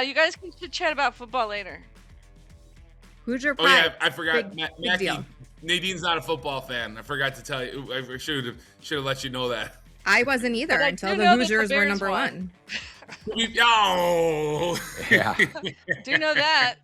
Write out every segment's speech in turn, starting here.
You guys can chat about football later. Hoosier Oh Pie. yeah, I forgot. Big Mackie, deal. Nadine's not a football fan. I forgot to tell you. I should have let you know that. I wasn't either I until do the know that the Hoosiers were Bears number won. one. Oh, Yeah. Do know that.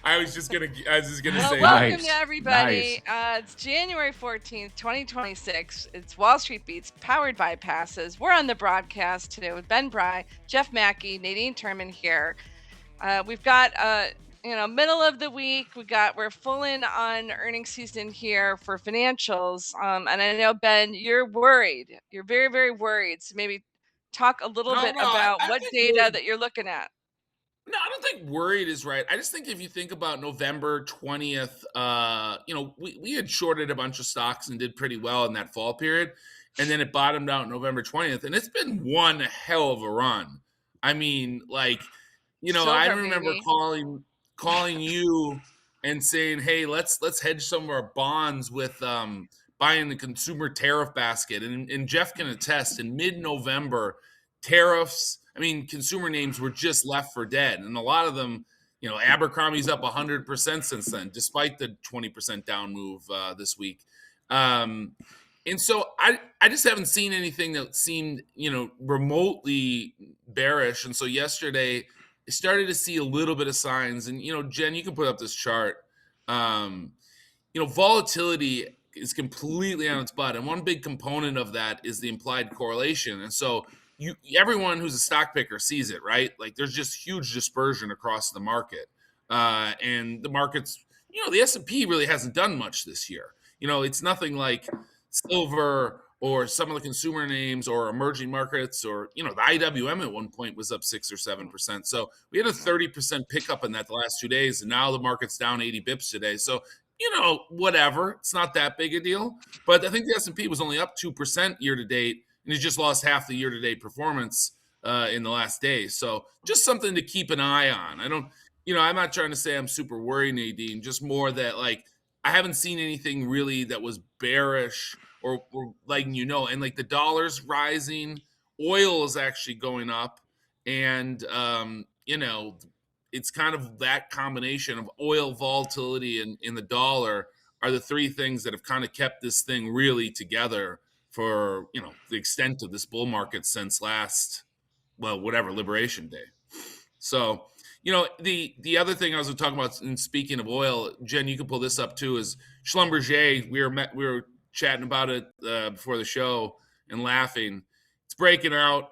I was just gonna Well, say. welcome Nice. to everybody. Nice. It's January 14th, 2026. It's Wall Street Beats, powered by Passes. We're on the broadcast today with Ben Bry, Jeff Mackey, Nadine Turman here. We've got middle of the week. We're full in on earnings season here for financials. And I know, Ben, you're worried. You're very, very worried. So maybe talk a little bit about I what think data that you're looking at. No, I don't think worried is right. I just think if you think about November 20th, we had shorted a bunch of stocks and did pretty well in that fall period. And then it bottomed out November 20th. And it's been one hell of a run. I mean, like, Silver, I remember baby. calling you and saying, hey, let's hedge some of our bonds with buying the consumer tariff basket. And Jeff can attest, in mid-November, tariffs, consumer names were just left for dead. And a lot of them, Abercrombie's up 100% since then, despite the 20% down move this week. And so I just haven't seen anything that seemed, remotely bearish. And so yesterday I started to see a little bit of signs. And, Jen, you can put up this chart. Volatility is completely on its butt. And one big component of that is the implied correlation. And so everyone who's a stock picker sees it, right? Like, there's just huge dispersion across the market. And the markets, the S&P really hasn't done much this year. It's nothing like silver or some of the consumer names or emerging markets, or, the IWM at one point was up 6 or 7%. So we had a 30% pickup in that the last 2 days. And now the market's down 80 bips today. So, whatever, it's not that big a deal. But I think the S&P was only up 2% year to date, and he just lost half the year-to-date performance in the last day. So just something to keep an eye on. I'm not trying to say I'm super worried, Nadine, just more that, like, I haven't seen anything really that was bearish or letting and like the dollar's rising, oil is actually going up, and it's kind of that combination of oil volatility and in the dollar are the three things that have kind of kept this thing really together for the extent of this bull market since last, Liberation Day. So the other thing I was talking about, and speaking of oil, Jen, you can pull this up too, is Schlumberger. We were chatting about it before the show and laughing. It's breaking out,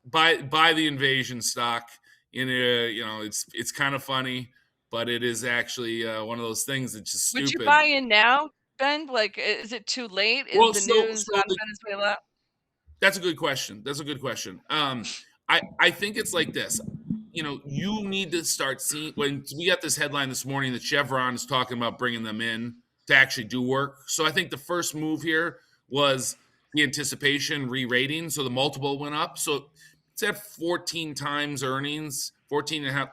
buy the invasion stock. It's kind of funny, but it is actually one of those things that's just stupid. Would you buy in now, Ben? Like, is it too late? Is the news on Venezuela? That's a good question. I think it's like this. You need to start seeing, when we got this headline this morning that Chevron is talking about bringing them in to actually do work. So I think the first move here was the anticipation re-rating. So the multiple went up. So it's at 14 times earnings, 14 and a half,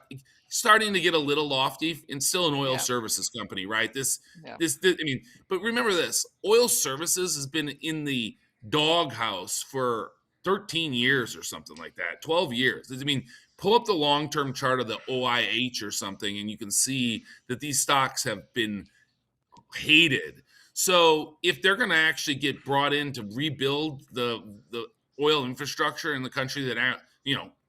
starting to get a little lofty, and still an oil services company, right? But remember this, oil services has been in the doghouse for 13 years or something like that, 12 years. Pull up the long-term chart of the OIH or something, and you can see that these stocks have been hated. So if they're going to actually get brought in to rebuild the oil infrastructure in the country that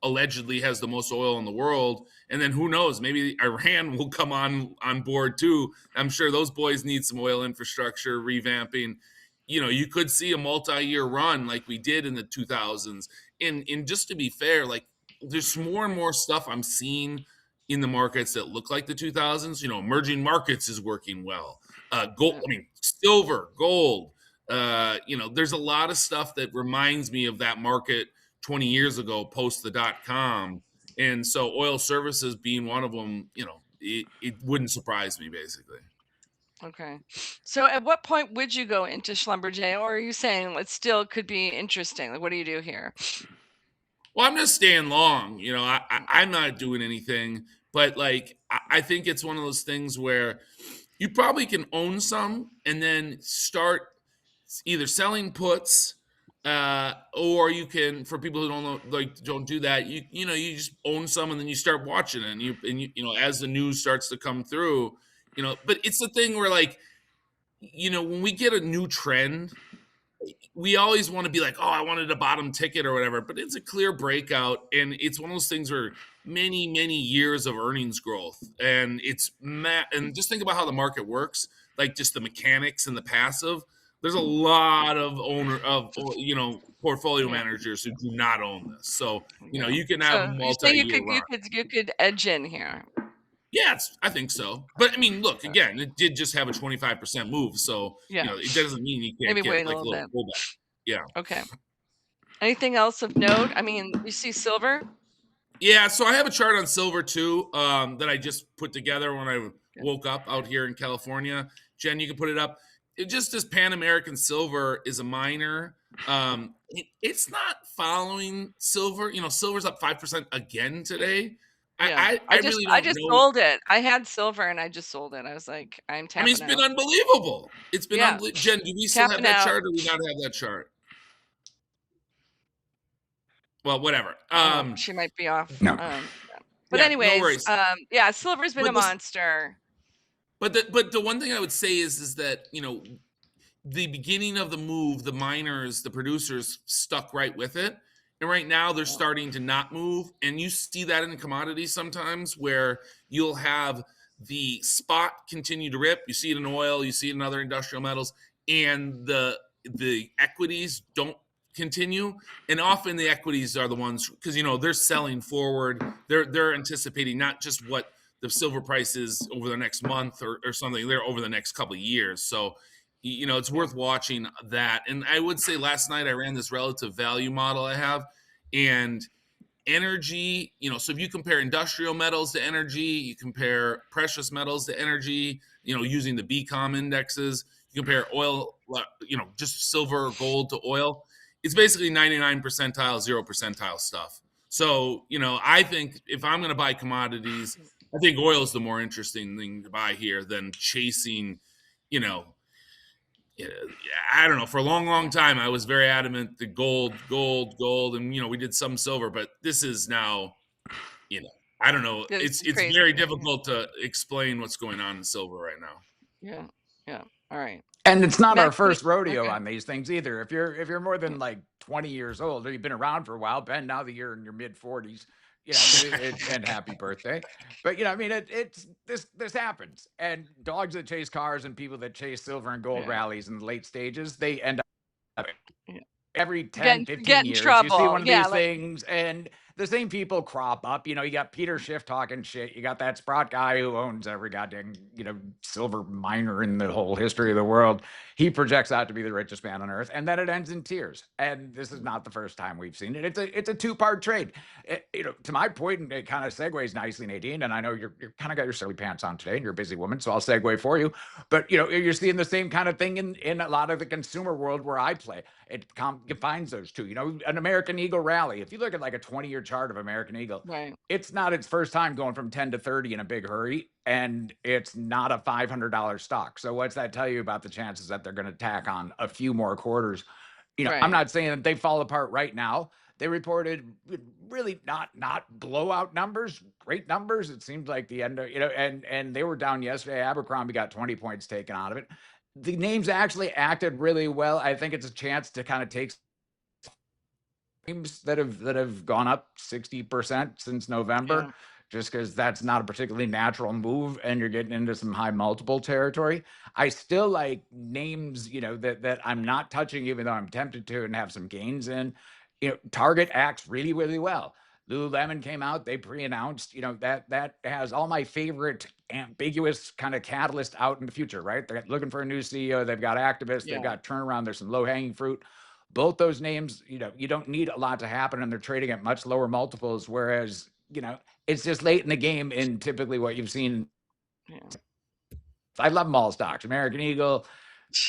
allegedly has the most oil in the world, and then who knows, maybe Iran will come on board too. I'm sure those boys need some oil infrastructure revamping. You could see a multi-year run like we did in the 2000s. And just to be fair, like, there's more and more stuff I'm seeing in the markets that look like the 2000s. Emerging markets is working well. Gold, silver, gold. There's a lot of stuff that reminds me of that market 20 years ago, post the .com. And so oil services being one of them, it wouldn't surprise me, basically. Okay. So at what point would you go into Schlumberger, or are you saying it still could be interesting? Like, what do you do here? Well, I'm just staying long. I'm not doing anything, but like, I think it's one of those things where you probably can own some and then start either selling puts Or you can, for people who don't know, like don't do that, you know, you just own some and then you start watching it, and you know, as the news starts to come through, you know. But it's the thing where, like, you know, when we get a new trend, we always want to be like, oh, I wanted a bottom ticket or whatever, but it's a clear breakout, and it's one of those things where many years of earnings growth, and and just think about how the market works, like just the mechanics and the passive. There's a lot of you know, portfolio Yeah. managers who do not own this, so you know, Yeah. you can have So you say multi-year run. you could edge in here. Yeah, I think so. But I mean, look, again, it did just have a 25% move, so you Yeah. know, it doesn't mean you can't Maybe get wait a like a little little bit. pullback. Yeah. Okay. Anything else of note? I mean, you see silver? Yeah, so I have a chart on silver too, that I just put together when I Yeah. woke up out here in California. Jen, you can put it up. It just as Pan American Silver is a miner. It's not following silver. You know, silver's up 5% again today. Yeah. I really I don't just know. sold it. I had silver and I just sold it. I was like, I'm I mean, it's tapping been out. unbelievable. It's been Yeah. unbelievable. Jen, do we still have Tapping that out. chart, or do we not have that chart? Well, whatever. She might be off. No. But Yeah, no anyways, worries. yeah, silver's been But a this- monster. But the one thing I would say is that, you know, the beginning of the move, the miners, the producers stuck right with it. And right now they're starting to not move. And you see that in commodities sometimes, where you'll have the spot continue to rip. You see it in oil, you see it in other industrial metals, and the equities don't continue. And often the equities are the ones, because, you know, they're selling forward. They're anticipating not just what the silver price is over the next month or something, they're over the next couple of years. So, you know, it's worth watching that. And I would say last night I ran this relative value model I have, and energy, you know, so if you compare industrial metals to energy, you compare precious metals to energy, you know, using the BCOM indexes, you compare oil, you know, just silver or gold to oil, it's basically 99 percentile, 0 percentile stuff. So, you know, I think if I'm going to buy commodities, I think oil is the more interesting thing to buy here than chasing, you know, I don't know. For a long time, I was very adamant that gold, and, you know, we did some silver, but this is now, you know, I don't know. It's It's crazy. very difficult to explain what's going on in silver right now. Yeah. Yeah. All right. And it's not our Matt, first rodeo okay. on these things either. If you're more than like 20 years old, or you've been around for a while, Ben, now that you're in your mid 40s, you know, and happy birthday. But you know, I mean, it's this happens. And dogs that chase cars and people that chase silver and gold Yeah. rallies in the late stages, they end up Yeah. every 10, 15 Get in years. trouble. You see one of Yeah, these like, things, and the same people crop up. You know, you got Peter Schiff talking shit. You got that Sprott guy who owns every goddamn, you know, silver miner in the whole history of the world. He projects out to be the richest man on earth, and then it ends in tears. And this is not the first time we've seen it. It's a two-part trade. You know, to my point, and it kind of segues nicely, Nadine. And I know you're kind of got your silly pants on today, and you're a busy woman, so I'll segue for you. But you know, you're seeing the same kind of thing in a lot of the consumer world where I play. It defines those two. You know, an American Eagle rally. If you look at like a 20-year chart of American Eagle, right. it's not its first time going from 10 to 30 in a big hurry, and it's not a $500 stock. So what's that tell you about the chances that they're going to tack on a few more quarters? You know, I'm Right. not saying that they fall apart right now. They reported really not blowout numbers, great numbers. It seems like the end of, you know, and they were down yesterday. Abercrombie got 20 points taken out of it. The names actually acted really well. I think it's a chance to kind of take names that have gone up 60% since November, Yeah. just because that's not a particularly natural move, and you're getting into some high multiple territory. I still like names, you know, that I'm not touching, even though I'm tempted to and have some gains in. You know, Target acts really well. Lululemon came out, they pre-announced, you know, that has all my favorite ambiguous kind of catalyst out in the future, right? They're looking for a new CEO, they've got activists, Yeah. they've got turnaround, there's some low-hanging fruit. Both those names, you know, you don't need a lot to happen, and they're trading at much lower multiples, whereas, you know, it's just late in the game in typically what you've seen. Yeah. I love mall stocks. American Eagle,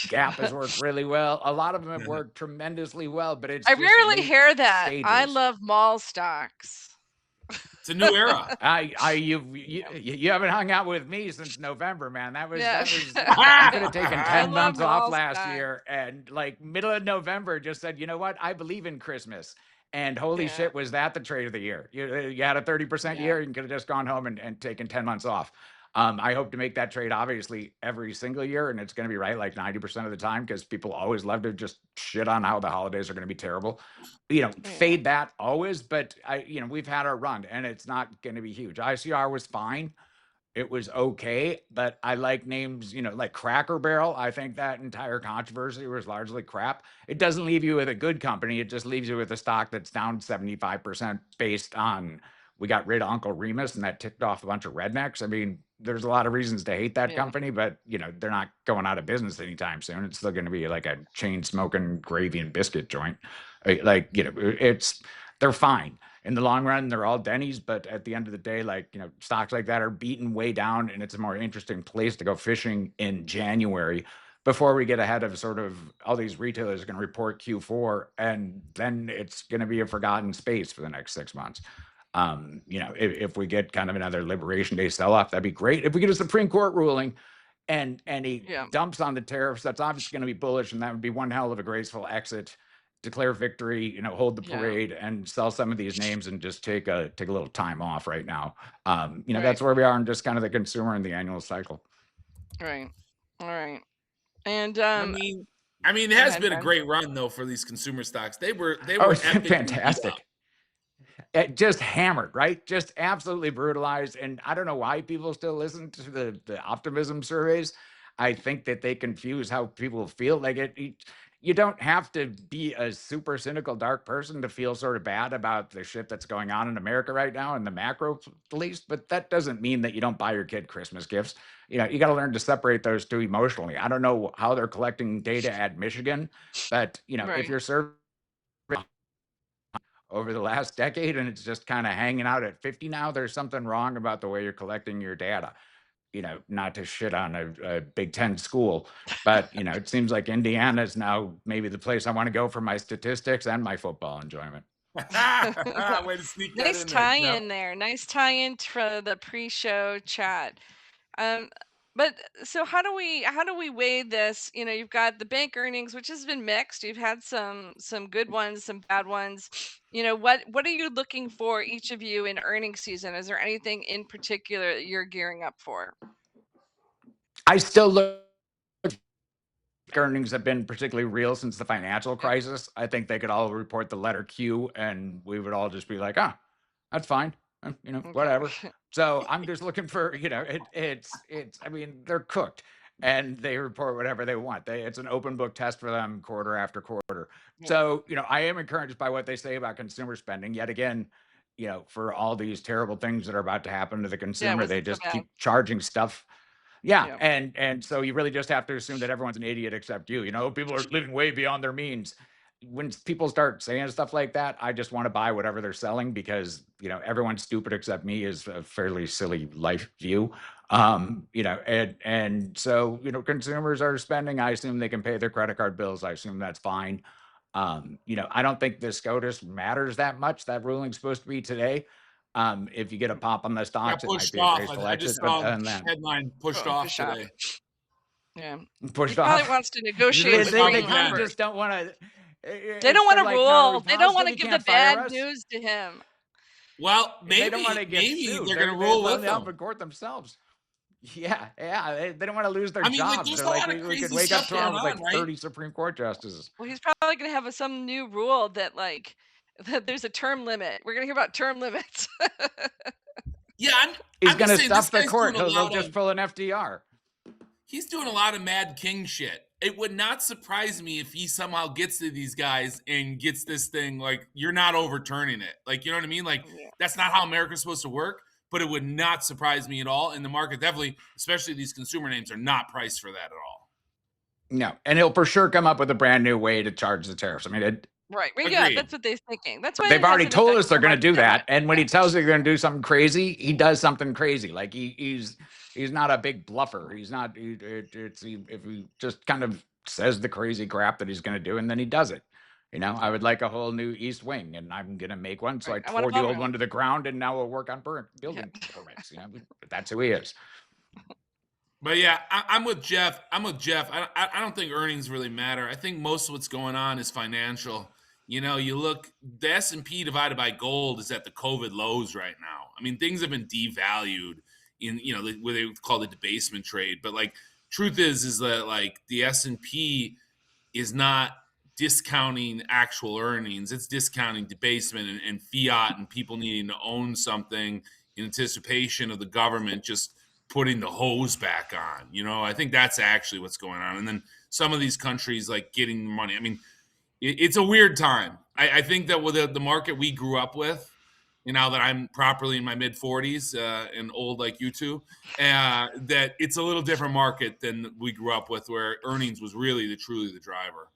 Gap has worked really well. A lot of them have worked tremendously well, but it's I just rarely late hear that. I stages. love mall stocks. It's a new era. You haven't hung out with me since November, man. That was Yeah. you could have taken I 10 love months off all last stocks. year and like middle of November just said, you know what? I believe in Christmas. And holy Yeah. shit, was that the trade of the year? You had a 30% Yeah. year, you could have just gone home and taken 10 months off. I hope to make that trade obviously every single year, and it's going to be right like 90% of the time because people always love to just shit on how the holidays are going to be terrible. Yeah. Fade that always, but we've had our run and it's not going to be huge. ICR was fine. It was okay, but I like names, like Cracker Barrel. I think that entire controversy was largely crap. It doesn't leave you with a good company. It just leaves you with a stock that's down 75% based on we got rid of Uncle Remus and that ticked off a bunch of rednecks. I mean, there's a lot of reasons to hate that Yeah. company, but they're not going out of business anytime soon. It's still going to be like a chain smoking gravy and biscuit joint. They're fine. In the long run, they're all Denny's, but at the end of the day, stocks like that are beaten way down, and it's a more interesting place to go fishing in January before we get ahead of sort of all these retailers are going to report Q4, and then it's going to be a forgotten space for the next 6 months. If we get kind of another Liberation Day sell-off, that'd be great. If we get a Supreme Court ruling and he Yeah. dumps on the tariffs, that's obviously going to be bullish, and that would be one hell of a graceful exit. Declare victory, hold the Yeah. parade and sell some of these names and just take a little time off right now. Right. That's where we are in just kind of the consumer and the annual cycle. Right. All right. And I mean, it go has ahead, been a Ben. great run though for these consumer stocks. They were It's been epically beat up. fantastic. Just hammered, right? Just absolutely brutalized. And I don't know why people still listen to the optimism surveys. I think that they confuse how people feel. You don't have to be a super cynical, dark person to feel sort of bad about the shit that's going on in America right now in the macro at least. But that doesn't mean that you don't buy your kid Christmas gifts. You got to learn to separate those two emotionally. I don't know how they're collecting data at Michigan, but Right. if you're serving over the last decade and it's just kind of hanging out at 50 now, there's something wrong about the way you're collecting your data. Not to shit on a Big Ten school, but it seems like Indiana is now maybe the place I want to go for my statistics and my football enjoyment. Way to sneak that Nice in there, tie Jeff. in there. Nice tie in for the pre-show chat. Um, but so how do we weigh this? You've got the bank earnings, which has been mixed. You've had some good ones, some bad ones. What are you looking for, each of you, in earnings season? Is there anything in particular that you're gearing up for? I still look earnings have been particularly real since the financial crisis. I think they could all report the letter Q and we would all just be like, that's fine. Whatever. Okay. So I'm just looking for, I mean, they're cooked and they report whatever they want. It's an open book test for them quarter after quarter. Yeah. So, I am encouraged by what they say about consumer spending. Yet again, for all these terrible things that are about to happen to the Yeah, consumer, was they it so just bad? keep charging stuff. Yeah, Yeah. and so you really just have to assume that everyone's an idiot except you. People are living way beyond their means. When people start saying stuff like that, I just want to buy whatever they're selling because everyone's stupid except me is a fairly silly life view. And so consumers are spending. I assume they can pay their credit card bills. I assume that's fine. I don't think the SCOTUS matters that much. That ruling's supposed to be today. If you get a pop on the Got stocks, it might pushed be a off. graceful I exit. just But saw other than that, headline pushed Oh, off push off. today. Yeah. He pushed probably off. wants to They, negotiate with Pushed off green the kind of matter. numbers. just don't want to. They don't want to rule. They don't want to You give the can't fire bad us. news to him. Well, They don't want to get maybe sued. they're going to They roll run with the up in them. court themselves. Yeah. They don't want to lose their I mean, jobs. there's They're a like, lot of we could crazy wake up stuff going tomorrow with like on, right? 30 Supreme Court justices. Well, he's probably going to have some new rule that that there's a term limit. We're going to hear about term limits. Yeah, He's I'm going just to saying this stuff the guy's court. doing a He'll lot just of pull an FDR. he's doing a lot of Mad King shit. It would not surprise me if he somehow gets to these guys and gets this thing like you're not overturning it. Like, you know what I mean? Like Yeah. that's not how America's supposed to work, but it would not surprise me at all. And the market definitely, especially these consumer names, are not priced for that at all. No, and he'll for sure come up with a brand new way to charge the tariffs. I mean, Right. Well, yeah, Agreed. that's what they're thinking. That's why they've it already hasn't told affected us they're the going to do market that, much. and when he tells you they're going to do something crazy, he does something crazy. Like he's not a big bluffer. He's not. If he just kind of says the crazy crap that he's going to do, and then he does it. I would like a whole new East Wing, and I'm gonna make one. So I Right. I want a tore the old monorail. one to the ground, and now we'll work on Yeah. building permits. That's who he is. But yeah, I'm with Jeff. I'm with Jeff. I don't think earnings really matter. I think most of what's going on is financial. You look, the S&P divided by gold is at the COVID lows right now. I mean, things have been devalued in what they call the debasement trade. But like, truth is that like the S&P is not discounting actual earnings. It's discounting debasement and fiat and people needing to own something in anticipation of the government just putting the hose back on. I think that's actually what's going on. And then some of these countries like getting money. I mean, it's a weird time. I think that with the market we grew up with, now that I'm properly in my mid 40s and old like you two, that it's a little different market than we grew up with, where earnings was really truly the driver.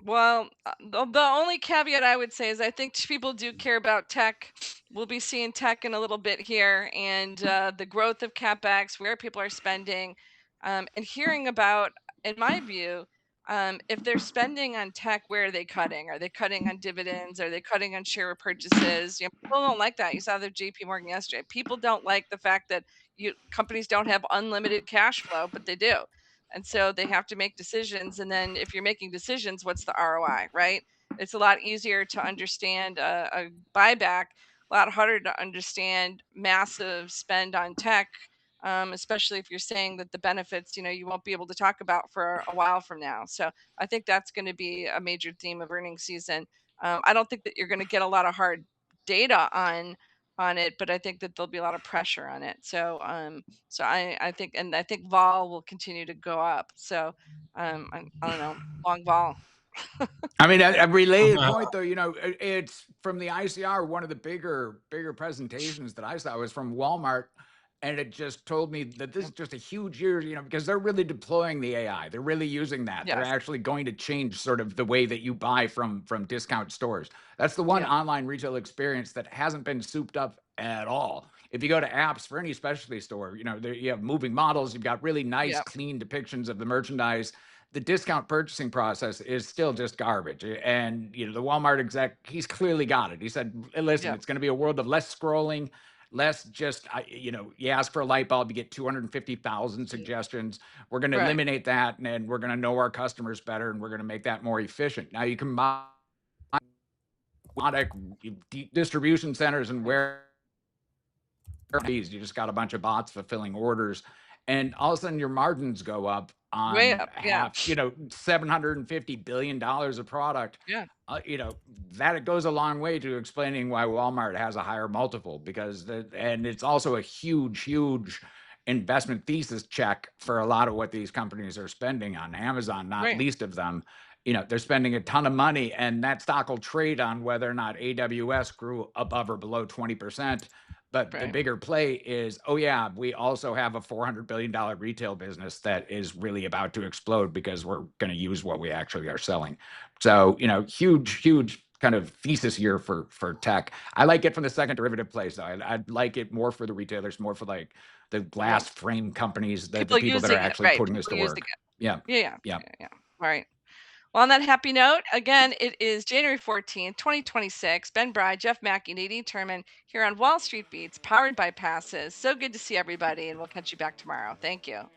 Well, the only caveat I would say is I think people do care about tech. We'll be seeing tech in a little bit here, and the growth of capex, where people are spending, and hearing about, in my view, if they're spending on tech, where are they cutting? Are they cutting on dividends? Are they cutting on share purchases? People don't like that. You saw the J.P. Morgan yesterday. People don't like the fact that companies don't have unlimited cash flow, but they do. And so they have to make decisions. And then if you're making decisions, what's the ROI, right? It's a lot easier to understand a buyback, a lot harder to understand massive spend on tech, especially if you're saying that the benefits, you won't be able to talk about for a while from now. So I think that's going to be a major theme of earnings season. I don't think that you're going to get a lot of hard data on it, but I think that there'll be a lot of pressure on it. So I think, and I think vol will continue to go up. So I don't know, long vol. I mean, a related point though, it's from the ICR. One of the bigger presentations that I saw was from Walmart, and it just told me that this is just a huge year, because they're really deploying the AI. They're really using that. They're Yes. actually going to change sort of the way that you buy from discount stores. That's the one Yeah. online retail experience that hasn't been souped up at all. If you go to apps for any specialty store, there you have moving models. You've got really nice, Yeah. clean depictions of the merchandise. The discount purchasing process is still just garbage. And the Walmart exec, he's clearly got it. He said, "Listen, Yeah. it's going to be a world of less scrolling, less just you ask for a light bulb, you get 250,000 suggestions. We're going to Right. eliminate that, and we're going to know our customers better, and we're going to make that more efficient." Now you can buy distribution centers and where you just got a bunch of bots fulfilling orders, and all of a sudden your margins go up Way on up. Yeah. half, $750 billion of product. Yeah. That it goes a long way to explaining why Walmart has a higher multiple, and it's also a huge investment thesis check for a lot of what these companies are spending on Amazon, not Right. least of them. They're spending a ton of money, and that stock will trade on whether or not AWS grew above or below 20%. But the Right. bigger play is, oh yeah, we also have a $400 billion retail business that is really about to explode because we're going to use what we actually are selling. So, huge kind of thesis year for tech. I like it from the second derivative place though. I'd like it more for the retailers, more for like the glass frame companies, the People people that are using it. actually Right. putting this to People using work. it. Yeah. Yeah. Yeah. Yeah. All right. Well, on that happy note, again, it is January 14th, 2026. Ben Bry, Jeff Mackey, Nadine Turman here on Wall Street Beats, powered by Passes. So good to see everybody, and we'll catch you back tomorrow. Thank you.